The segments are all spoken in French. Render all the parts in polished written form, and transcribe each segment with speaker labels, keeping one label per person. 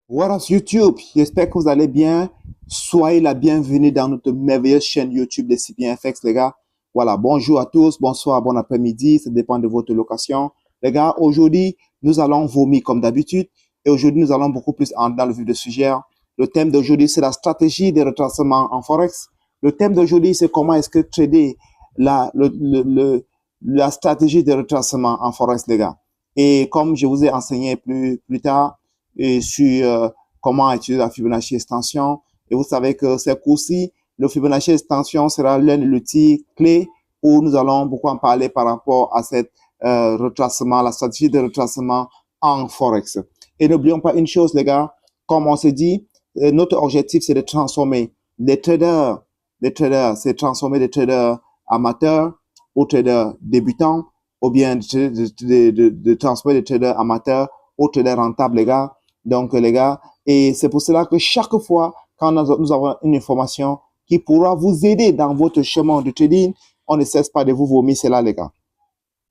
Speaker 1: What up YouTube? J'espère que vous allez bien. Soyez la bienvenue dans notre merveilleuse chaîne YouTube de CBFX, les gars. Voilà, bonjour à tous, bonsoir, bon après-midi, ça dépend de votre location. Les gars, aujourd'hui, nous allons vomir comme d'habitude et aujourd'hui, nous allons beaucoup plus dans le vif du sujet. Le thème d'aujourd'hui, c'est la stratégie de retracement en Forex. Le thème d'aujourd'hui, c'est comment est-ce que trader la stratégie de retracement en Forex, les gars. Et comme je vous ai enseigné plus tard, et sur comment utiliser la Fibonacci extension. Et vous savez que ces cours-ci, le Fibonacci extension sera l'un des outils clés où nous allons beaucoup en parler par rapport à cette retracement, la stratégie de retracement en Forex. Et n'oublions pas une chose, les gars, comme on s'est dit, notre objectif, c'est de transformer les traders, c'est transformer des traders amateurs aux traders débutants, ou bien de transformer des traders amateurs aux traders rentables, les gars. Donc, les gars, et c'est pour cela que chaque fois, quand nous avons une information qui pourra vous aider dans votre chemin de trading, on ne cesse pas de vous vomir cela, les gars.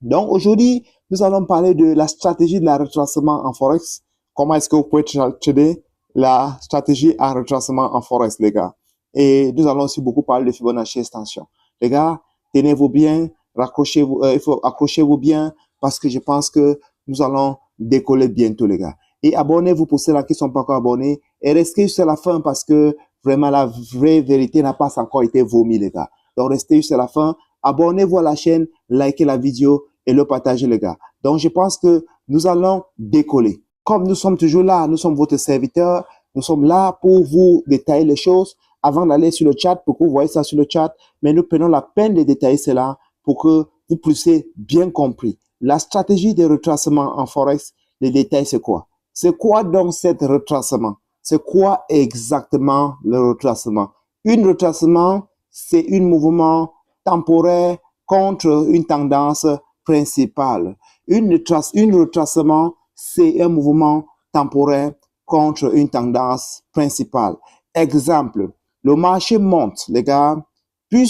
Speaker 1: Donc, aujourd'hui, nous allons parler de la stratégie de la retracement en Forex. Comment est-ce que vous pouvez trader la stratégie à retracement en Forex, les gars. Et nous allons aussi beaucoup parler de Fibonacci extension. Les gars, tenez-vous bien, il faut accrochez-vous bien parce que je pense que nous allons décoller bientôt, les gars. Et abonnez-vous pour ceux-là qui ne sont pas encore abonnés. Et restez jusqu'à la fin parce que vraiment la vraie vérité n'a pas encore été vomi, les gars. Donc, restez jusqu'à la fin. Abonnez-vous à la chaîne, likez la vidéo et le partagez, les gars. Donc, je pense que nous allons décoller. Comme nous sommes toujours là, nous sommes votre serviteur. Nous sommes là pour vous détailler les choses avant d'aller sur le chat, pour que vous voyez ça sur le chat. Mais nous prenons la peine de détailler cela pour que vous puissiez bien compris. La stratégie de retracement en Forex, les détails, c'est quoi? C'est quoi donc cet retracement? C'est quoi exactement le retracement? Un retracement, c'est un mouvement temporaire contre une tendance principale. Un retracement, c'est un mouvement temporaire contre une tendance principale. Exemple, le marché monte, les gars, puis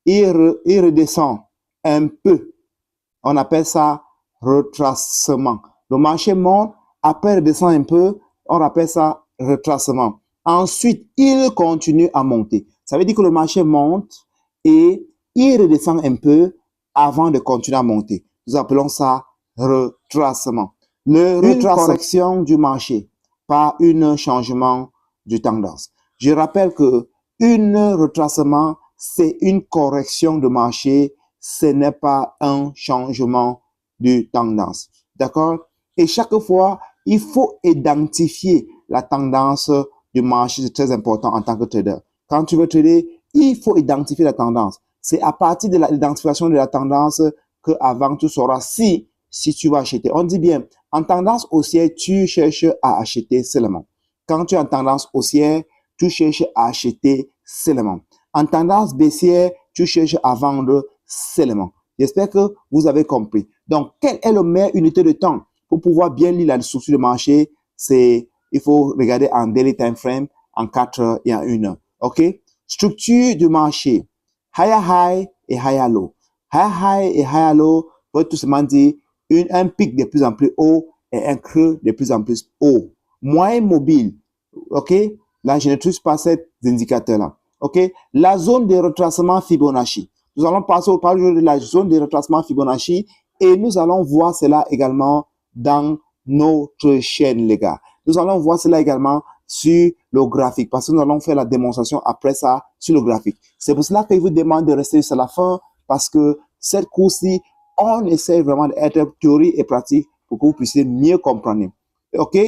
Speaker 1: il redescend un peu. On appelle ça retracement. Le marché monte, après redescend un peu, on appelle ça retracement. Ensuite, il continue à monter. Ça veut dire que le marché monte et il redescend un peu avant de continuer à monter. Nous appelons ça retracement. Une correction du marché par un changement de tendance. Je rappelle que un retracement, c'est une correction de marché, ce n'est pas un changement de tendance. D'accord? Et chaque fois, il faut identifier la tendance du marché. C'est très important en tant que trader. Quand tu veux trader, il faut identifier la tendance. C'est à partir de l'identification de la tendance que avant tu sauras si tu vas acheter. On dit bien, en tendance haussière, tu cherches à acheter seulement. Quand tu es en tendance haussière, tu cherches à acheter seulement. En tendance baissière, tu cherches à vendre seulement. J'espère que vous avez compris. Donc, quelle est la meilleure unité de temps pour pouvoir bien lire la structure de marché? Il faut regarder en daily time frame, en 4 heures et en 1 heure. OK? Structure du marché. Higher high et higher low. Higher high et higher low veut tout simplement dire un pic de plus en plus haut et un creux de plus en plus haut. Moyen mobile. OK? Là, je ne touche pas cet indicateur-là. OK? La zone de retracement Fibonacci. Nous allons passer au parler de la zone de retracement Fibonacci et nous allons voir cela également dans notre chaîne, les gars. Nous allons voir cela également sur le graphique parce que nous allons faire la démonstration après ça sur le graphique. C'est pour cela que je vous demande de rester jusqu'à la fin parce que cette course-ci, on essaie vraiment d'être théorie et pratique pour que vous puissiez mieux comprendre. OK?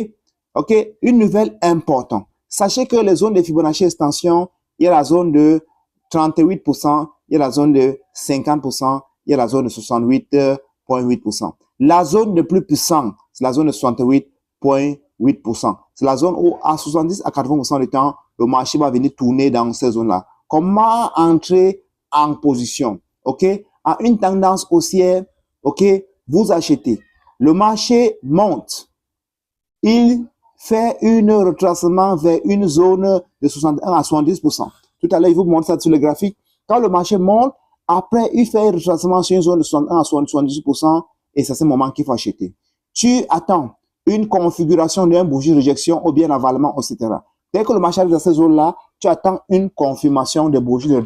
Speaker 1: OK? Une nouvelle importante. Sachez que les zones de Fibonacci extension, il y a la zone de 38%, il y a la zone de 50%, il y a la zone de 68,8%. La zone de plus puissante, c'est la zone de 68,8%. C'est la zone où à 70 à 80% du temps, le marché va venir tourner dans ces zones-là. Comment entrer en position? OK? À une tendance haussière, OK? Vous achetez. Le marché monte. Il fait un retracement vers une zone de 61 à 70%. Tout à l'heure, il vous montre ça sur le graphique. Quand le marché monte, après, il fait un retracement sur une zone de 61 à 70% et c'est ce moment qu'il faut acheter. Tu attends. une configuration d'un bougie de réjection ou bien avalement, etc. Dès que le marché arrive dans ces zones-là, tu attends une confirmation de bougie de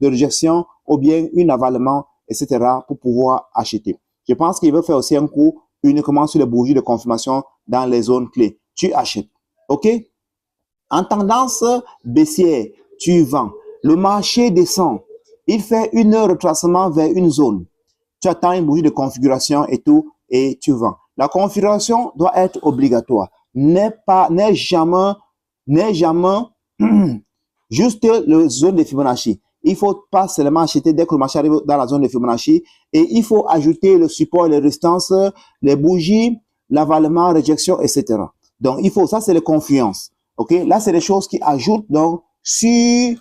Speaker 1: réjection ou bien une avalement, etc. pour pouvoir acheter. Je pense qu'il veut faire aussi un coup uniquement sur les bougies de confirmation dans les zones clés. Tu achètes. OK? En tendance baissière, tu vends. Le marché descend. Il fait une retracement vers une zone. Tu attends une bougie de configuration et tout, et tu vends. La configuration doit être obligatoire. N'est jamais juste la zone de Fibonacci. Il ne faut pas seulement acheter dès que le marché arrive dans la zone de Fibonacci, et il faut ajouter le support, les résistances, les bougies, l'avalement, réjection, etc. Donc, il faut, ça c'est les confiances. OK? Là, c'est des choses qui ajoutent donc sur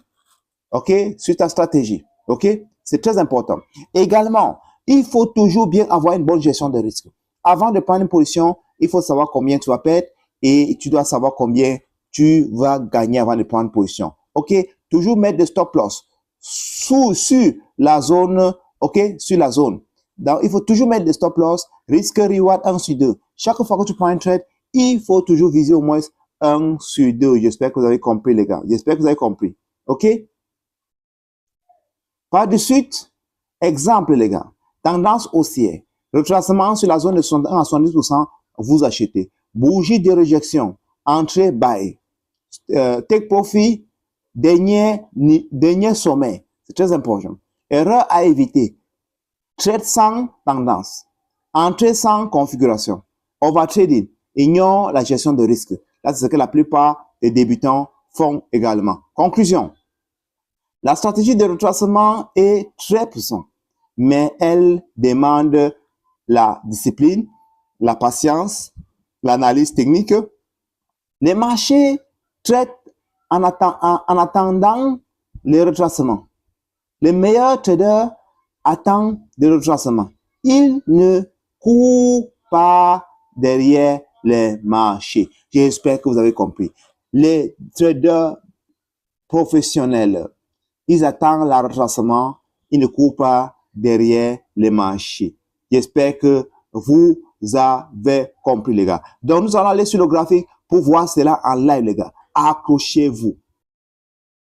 Speaker 1: ta stratégie. OK? C'est très important. Également, il faut toujours bien avoir une bonne gestion de risque. Avant de prendre une position, il faut savoir combien tu vas perdre et tu dois savoir combien tu vas gagner avant de prendre une position. OK? Toujours mettre des stop loss sur la zone. OK? Sur la zone. Donc, il faut toujours mettre des stop loss, risque reward 1 sur 2. Chaque fois que tu prends un trade, il faut toujours viser au moins 1 sur 2. J'espère que vous avez compris, les gars. J'espère que vous avez compris. OK? Par de suite, exemple, les gars. Tendance haussière. Retracement sur la zone de 61 à 70%, vous achetez. Bougie de réjection. Entrée, buy. Take profit, dernier sommet. C'est très important. Erreur à éviter. Trade sans tendance. Entrée sans configuration. Overtrading. Ignore la gestion de risque. Là, c'est ce que la plupart des débutants font également. Conclusion. La stratégie de retracement est très puissante, mais elle demande la discipline, la patience, l'analyse technique. Les marchés traitent en attendant les retracements. Les meilleurs traders attendent des retracements. Ils ne courent pas derrière les marchés. J'espère que vous avez compris. Les traders professionnels, ils attendent le retracement, ils ne courent pas derrière les marchés. J'espère que vous avez compris, les gars. Donc, nous allons aller sur le graphique pour voir cela en live, les gars. Accrochez-vous.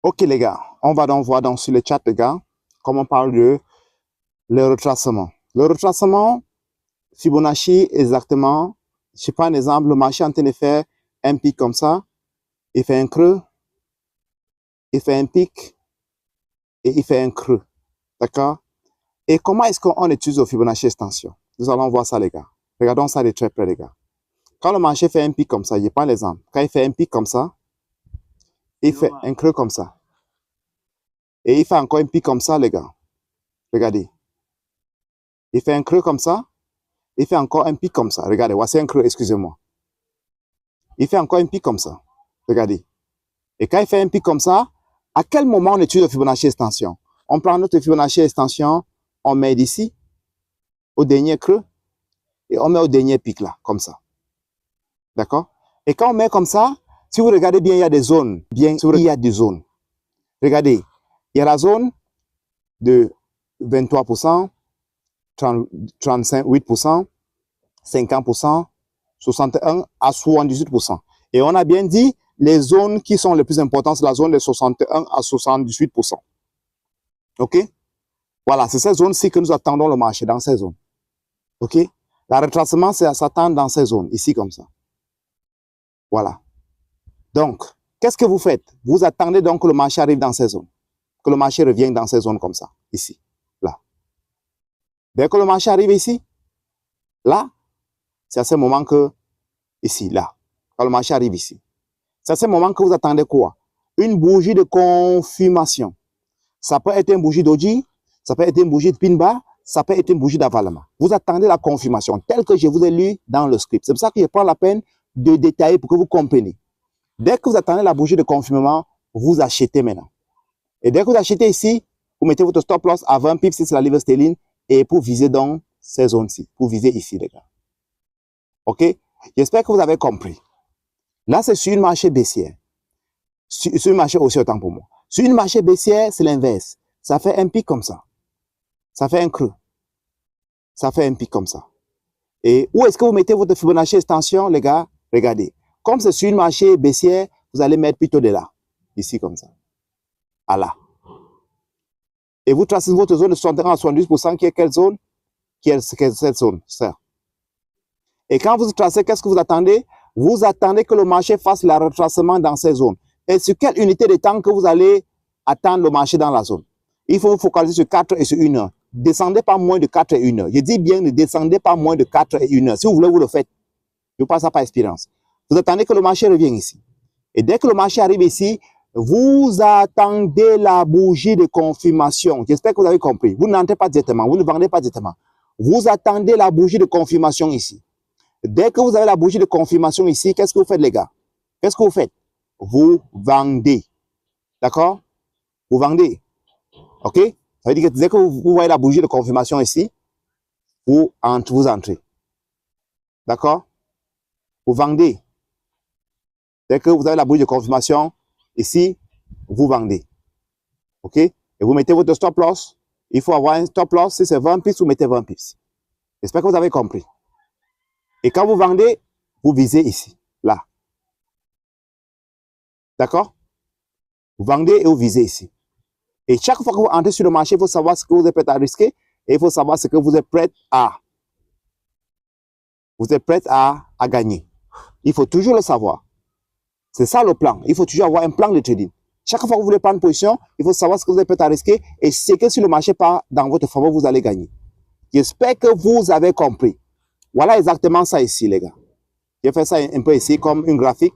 Speaker 1: OK, les gars. On va donc voir sur le chat, les gars, comment on parle de le retracement. Le retracement, Fibonacci, exactement. Je prends un exemple. Le marché est en train de faire un pic comme ça. Il fait un creux. Il fait un pic. Et il fait un creux. D'accord? Et comment est-ce qu'on utilise le Fibonacci extension? Nous allons voir ça, les gars. Regardons ça de très près, les gars. Quand le marché fait un pic comme ça, je prends l'exemple. Quand il fait un pic comme ça, il fait un creux comme ça. Et il fait encore un pic comme ça, les gars. Regardez. Il fait un creux comme ça. Il fait encore un pic comme ça. Regardez, voici un creux, excusez-moi. Il fait encore un pic comme ça. Regardez. Et quand il fait un pic comme ça, à quel moment on utilise le Fibonacci extension? On prend notre Fibonacci extension, on met d'ici, au dernier creux, et on met au dernier pic là, comme ça. D'accord? Et quand on met comme ça, si vous regardez bien, il y a des zones. Bien sûr, il y a des zones. Regardez, il y a la zone de 23%, 38%, 50%, 61 à 78%. Et on a bien dit, les zones qui sont les plus importantes, c'est la zone de 61 à 78%. OK? Voilà, c'est ces zones-ci que nous attendons le marché, dans ces zones. OK? La retracement, c'est à s'attendre dans ces zones, ici comme ça. Voilà. Donc, qu'est-ce que vous faites? Vous attendez donc que le marché arrive dans ces zones. Que le marché revienne dans ces zones comme ça, ici, là. Dès que le marché arrive ici, là, c'est à ce moment que, ici, là, quand le marché arrive ici, c'est à ce moment que vous attendez quoi? Une bougie de confirmation. Ça peut être une bougie d'Oji, ça peut être une bougie de Pinba, ça peut être une bougie d'avalement. Vous attendez la confirmation, telle que je vous ai lu dans le script. C'est pour ça que je prends la peine de détailler pour que vous compreniez. Dès que vous attendez la bougie de confirmation, vous achetez maintenant. Et dès que vous achetez ici, vous mettez votre stop loss à 20 pips si c'est la livre sterling et pour viser donc ces zones-ci, pour viser ici, les gars. OK? J'espère que vous avez compris. Là, c'est sur une marché baissière. Sur une marché haussière, autant pour moi. Sur une marché baissière, c'est l'inverse. Ça fait un pic comme ça. Ça fait un creux. Ça fait un pic comme ça. Et où est-ce que vous mettez votre Fibonacci extension, les gars? Regardez. Comme c'est sur une marché baissière, vous allez mettre plutôt de là. Ici, comme ça. À là. Et vous tracez votre zone de 71 à 70%, qui est quelle zone? Qui est cette zone? Ça. Et quand vous tracez, qu'est-ce que vous attendez? Vous attendez que le marché fasse le retracement dans ces zones. Et sur quelle unité de temps que vous allez attendre le marché dans la zone? Il faut vous focaliser sur 4 et sur 1 heure. Descendez pas moins de 4 et 1 heure. Je dis bien, ne descendez pas moins de 4 et 1 heure. Si vous voulez, vous le faites. Je passe ça par expérience. Vous attendez que le marché revienne ici. Et dès que le marché arrive ici, vous attendez la bougie de confirmation. J'espère que vous avez compris. Vous n'entrez pas directement, vous ne vendez pas directement. Vous attendez la bougie de confirmation ici. Dès que vous avez la bougie de confirmation ici, qu'est-ce que vous faites, les gars? Qu'est-ce que vous faites? Vous vendez. D'accord? Vous vendez. OK? Ça veut dire que dès que vous voyez la bougie de confirmation ici, vous entrez. D'accord? Vous vendez. Dès que vous avez la bougie de confirmation ici, vous vendez. OK? Et vous mettez votre stop loss. Il faut avoir un stop loss. Si c'est 20 pips, vous mettez 20 pips. J'espère que vous avez compris. Et quand vous vendez, vous visez ici, là. D'accord? Vous vendez et vous visez ici. Et chaque fois que vous entrez sur le marché, il faut savoir ce que vous êtes prêt à risquer et il faut savoir ce que vous êtes prêt à. Vous êtes prêt à gagner. Il faut toujours le savoir. C'est ça le plan. Il faut toujours avoir un plan de trading. Chaque fois que vous voulez prendre position, il faut savoir ce que vous êtes prêt à risquer et c'est que si le marché part dans votre faveur, vous allez gagner. J'espère que vous avez compris. Voilà exactement ça ici, les gars. J'ai fait ça un peu ici comme une graphique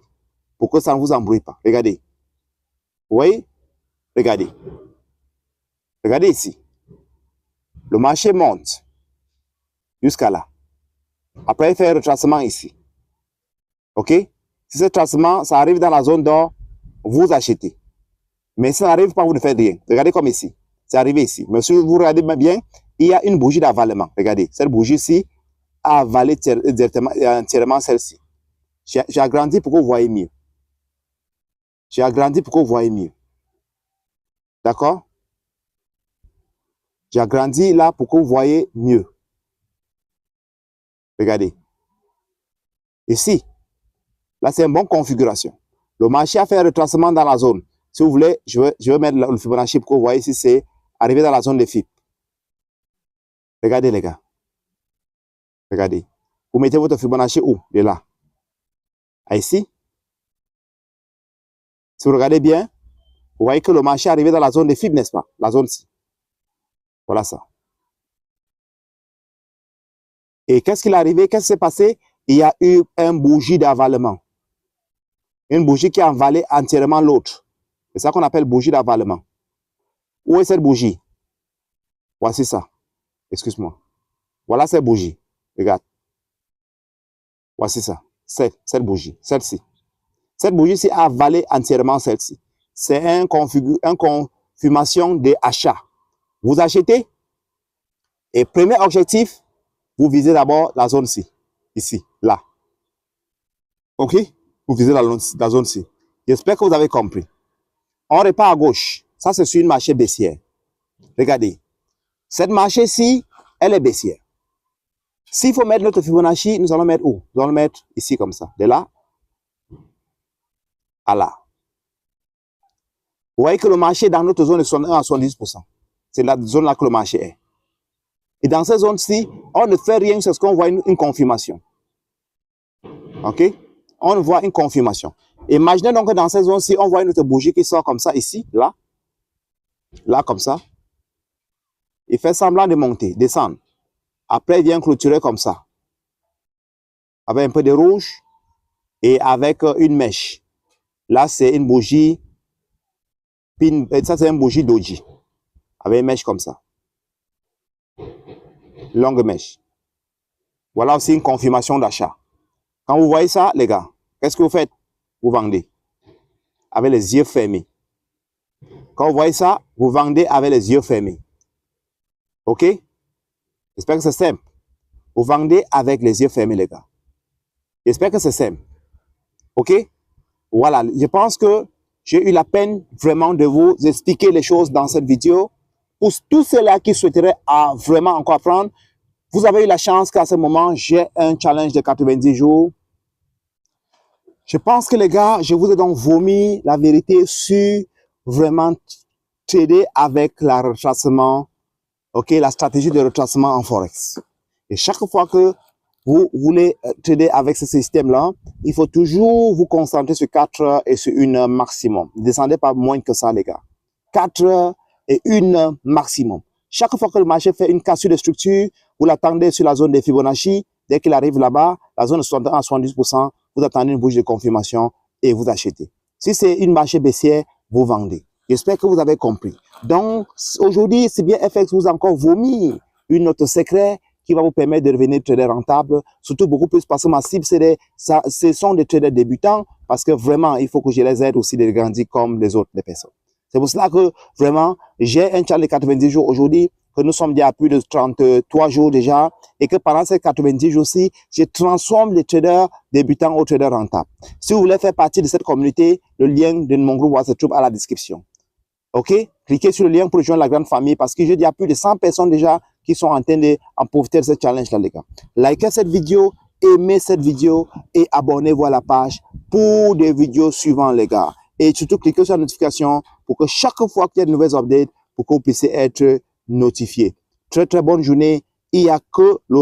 Speaker 1: pour que ça ne vous embrouille pas. Regardez. Vous voyez? Regardez. Regardez ici. Le marché monte jusqu'à là. Après, il fait un retracement ici. OK? Si ce retracement, ça arrive dans la zone d'or, vous achetez. Mais si ça n'arrive pas, vous ne faites rien. Regardez comme ici. C'est arrivé ici. Mais si vous regardez bien, il y a une bougie d'avalement. Regardez. Cette bougie-ci a avalé entièrement celle-ci. J'ai agrandi pour que vous voyez mieux. J'ai agrandi pour que vous voyez mieux. D'accord? J'ai agrandi là pour que vous voyez mieux. Regardez. Ici, là, c'est une bonne configuration. Le marché a fait un retracement dans la zone. Si vous voulez, je vais mettre le Fibonacci pour que vous voyez si c'est arrivé dans la zone des FIB. Regardez, les gars. Regardez. Vous mettez votre Fibonacci où? De là. À ici. Si vous regardez bien, vous voyez que le marché est arrivé dans la zone des FIB, n'est-ce pas? La zone-ci. Voilà ça. Et qu'est-ce qu'il est arrivé? Qu'est-ce qui s'est passé? Il y a eu un bougie d'avalement. Une bougie qui a avalé entièrement l'autre. C'est ça qu'on appelle bougie d'avalement. Où est cette bougie? Voici ça. Excuse-moi. Voilà cette bougie. Regarde. Voici ça. Cette bougie. Celle-ci. Cette bougie-ci a avalé entièrement celle-ci. C'est une confirmation d'achat. Vous achetez. Et premier objectif, vous visez d'abord la zone-ci. Ici. Là. OK? Vous visez la zone-ci. J'espère que vous avez compris. On repart à gauche. Ça, c'est sur une marché baissière. Regardez. Cette marché-ci, elle est baissière. S'il faut mettre notre Fibonacci, nous allons mettre où? Nous allons mettre ici comme ça. De là à là. Vous voyez que le marché dans notre zone est 61 à 70%. C'est la zone là que le marché est. Et dans cette zone-ci, on ne fait rien, c'est ce qu'on voit une confirmation. OK? On voit une confirmation. Imaginez donc que dans cette zone-ci, on voit une autre bougie qui sort comme ça, ici, là. Là, comme ça. Il fait semblant de monter, descendre. Après, il vient clôturer comme ça. Avec un peu de rouge et avec une mèche. Là, c'est une bougie. Ça, c'est une bougie doji. Avec une mèche comme ça. Longue mèche. Voilà aussi une confirmation d'achat. Quand vous voyez ça, les gars, qu'est-ce que vous faites? Vous vendez. Avec les yeux fermés. Quand vous voyez ça, vous vendez avec les yeux fermés. OK? J'espère que c'est simple. Vous vendez avec les yeux fermés, les gars. J'espère que c'est simple. OK? Voilà. Je pense que j'ai eu la peine vraiment de vous expliquer les choses dans cette vidéo. Pour tous ceux-là qui souhaiteraient vraiment encore apprendre, Vous avez eu la chance qu'à ce moment, j'ai un challenge de 90 jours. Je pense que les gars, je vous ai donc vomi la vérité sur vraiment trader avec la retracement, ok, la stratégie de retracement en Forex. Et chaque fois que vous voulez trader avec ce système-là, il faut toujours vous concentrer sur 4 heures et sur 1 heure maximum. Ne descendez pas moins que ça, les gars. 4 heures et 1 heure maximum. Chaque fois que le marché fait une cassure de structure, vous l'attendez sur la zone des Fibonacci. Dès qu'il arrive là-bas, la zone de 60 à 70%, vous attendez une bougie de confirmation et vous achetez. Si c'est une marché baissière, vous vendez. J'espère que vous avez compris. Donc, aujourd'hui, c'est bien FX vous a encore vomi une note secrète qui va vous permettre de devenir trader rentable, surtout beaucoup plus parce que ma cible, ce sont des traders débutants parce que vraiment, il faut que je les aide aussi de grandir comme les autres personnes. C'est pour cela que vraiment, j'ai un challenge de 90 jours aujourd'hui, que nous sommes déjà à plus de 33 jours déjà, et que pendant ces 90 jours-ci, je transforme les traders débutants aux traders rentables. Si vous voulez faire partie de cette communauté, le lien de mon groupe se trouve à la description. OK? Cliquez sur le lien pour rejoindre la grande famille parce que j'ai déjà plus de 100 personnes déjà qui sont en train d'en profiter de ce challenge-là, les gars. Likez cette vidéo, aimez cette vidéo et abonnez-vous à la page pour des vidéos suivantes, les gars. Et surtout, cliquez sur la notification pour que chaque fois qu'il y a de nouvelles updates, pour que vous puissiez être notifié. Très, très bonne journée. Il n'y a que le